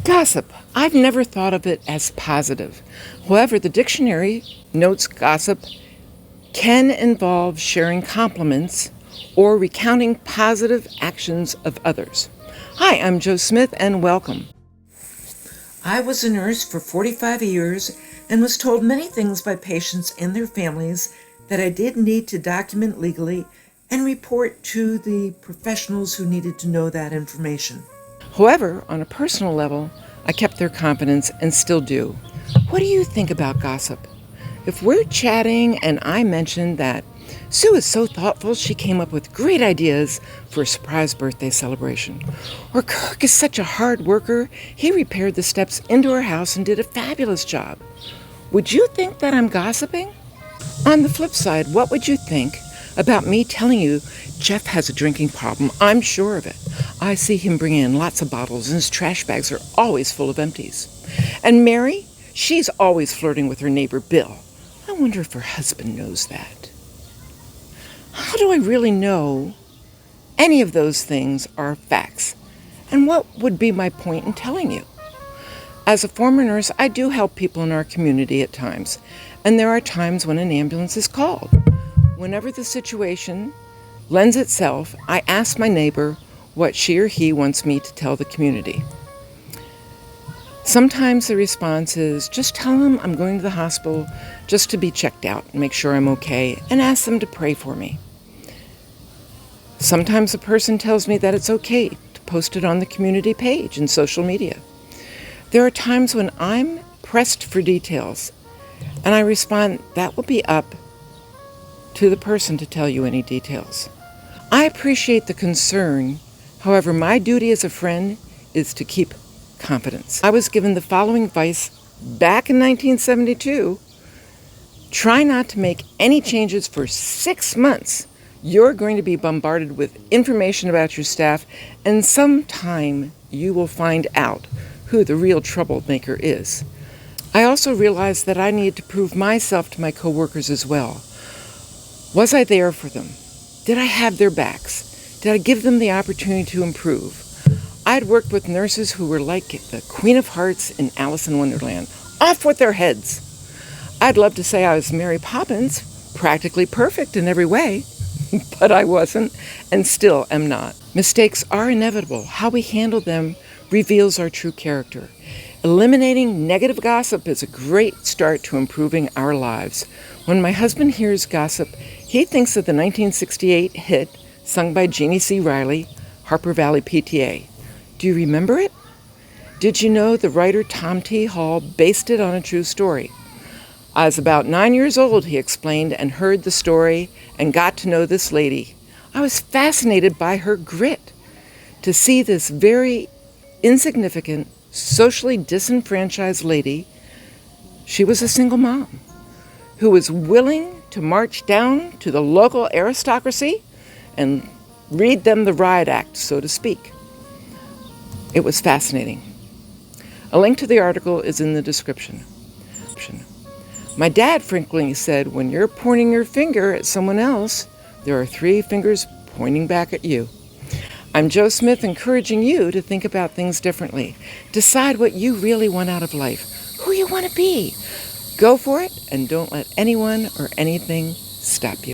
Gossip. I've never thought of it as positive. However, the dictionary notes gossip can involve sharing compliments or recounting positive actions of others. Hi, I'm Jo Smith and welcome. I was a nurse for 45 years and was told many things by patients and their families that I did need to document legally and report to the professionals who needed to know that information. However, on a personal level, I kept their confidence and still do. What do you think about gossip? If we're chatting and I mentioned that Sue is so thoughtful she came up with great ideas for a surprise birthday celebration, or Kirk is such a hard worker, he repaired the steps into our house and did a fabulous job, would you think that I'm gossiping? On the flip side, what would you think about me telling you Jeff has a drinking problem? I'm sure of it. I see him bring in lots of bottles and his trash bags are always full of empties. And Mary, she's always flirting with her neighbor Bill. I wonder if her husband knows that. How do I really know any of those things are facts? And what would be my point in telling you? As a former nurse, I do help people in our community at times, and there are times when an ambulance is called. Whenever the situation lends itself, I ask my neighbor what she or he wants me to tell the community. Sometimes the response is, just tell them I'm going to the hospital just to be checked out and make sure I'm okay, and ask them to pray for me. Sometimes a person tells me that it's okay to post it on the community page and social media. There are times when I'm pressed for details, and I respond, that will be up to the person to tell you any details. I appreciate the concern. However, my duty as a friend is to keep confidence. I was given the following advice back in 1972. Try not to make any changes for 6 months. You're going to be bombarded with information about your staff, and sometime you will find out who the real troublemaker is. I also realized that I needed to prove myself to my coworkers as well. Was I there for them? Did I have their backs? Did I give them the opportunity to improve? I'd worked with nurses who were like the Queen of Hearts in Alice in Wonderland. Off with their heads! I'd love to say I was Mary Poppins, practically perfect in every way, but I wasn't, and still am not. Mistakes are inevitable. How we handle them reveals our true character. Eliminating negative gossip is a great start to improving our lives. When my husband hears gossip, he thinks of the 1968 hit sung by Jeannie C. Riley, Harper Valley PTA. Do you remember it? Did you know the writer Tom T. Hall based it on a true story? I was about 9 years old, he explained, and heard the story and got to know this lady. I was fascinated by her grit. To see this very insignificant, socially disenfranchised lady, she was a single mom who was willing to march down to the local aristocracy and read them the riot act, so to speak. It was fascinating. A link to the article is in the description. My dad frequently said, when you're pointing your finger at someone else, there are 3 fingers pointing back at you. I'm Jo Smith, encouraging you to think about things differently. Decide what you really want out of life, who you want to be. Go for it, and don't let anyone or anything stop you.